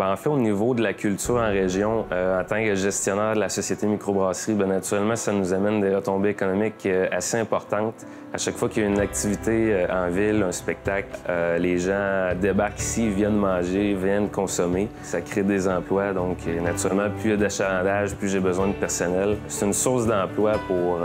En fait, au niveau de la culture en région, en tant que gestionnaire de la société microbrasserie, naturellement, ça nous amène des retombées économiques assez importantes. À chaque fois qu'il y a une activité en ville, un spectacle, les gens débarquent ici, viennent manger, viennent consommer. Ça crée des emplois, donc naturellement, plus il y a d'achalandage, plus j'ai besoin de personnel. C'est une source d'emploi pour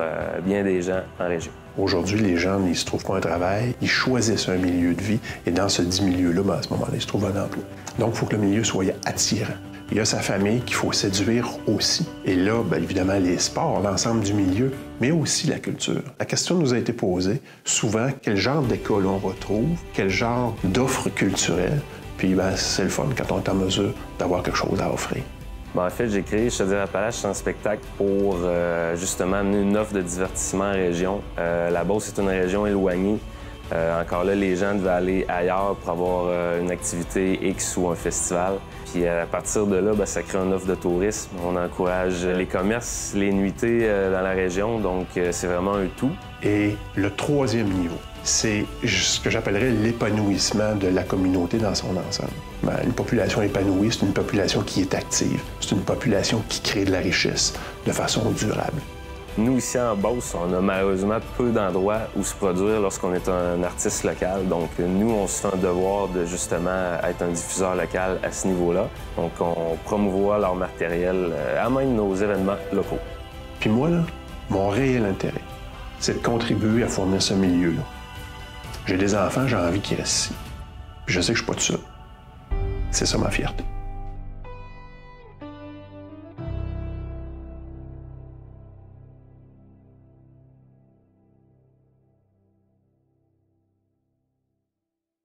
bien des gens en région. Aujourd'hui, les gens ne se trouvent pas un travail, ils choisissent un milieu de vie et dans ce dit milieu-là, à ce moment-là, ils se trouvent un emploi. Donc, il faut que le milieu soit attirant. Il y a sa famille qu'il faut séduire aussi. Et là, bien évidemment, les sports, l'ensemble du milieu, mais aussi la culture. La question nous a été posée souvent, quel genre d'école on retrouve, quel genre d'offres culturelles, puis c'est le fun quand on est en mesure d'avoir quelque chose à offrir. En fait, j'ai créé Chaudière-Appalaches un spectacle pour justement amener une offre de divertissement en région. La Beauce est une région éloignée. Encore là, les gens devaient aller ailleurs pour avoir une activité X ou un festival. Puis à partir de là, ça crée une offre de tourisme. On encourage les commerces, les nuitées dans la région, donc c'est vraiment un tout. Et le troisième niveau, c'est ce que j'appellerais l'épanouissement de la communauté dans son ensemble. Une population épanouie, c'est une population qui est active. C'est une population qui crée de la richesse de façon durable. Nous, ici en Beauce, on a malheureusement peu d'endroits où se produire lorsqu'on est un artiste local. Donc, nous, on se fait un devoir de justement être un diffuseur local à ce niveau-là. Donc, on promouvoit leur matériel à même nos événements locaux. Puis moi, là, mon réel intérêt, c'est de contribuer à fournir ce milieu-là. J'ai des enfants, j'ai envie qu'ils restent ici. Puis je sais que je suis pas tout seul. C'est ça ma fierté.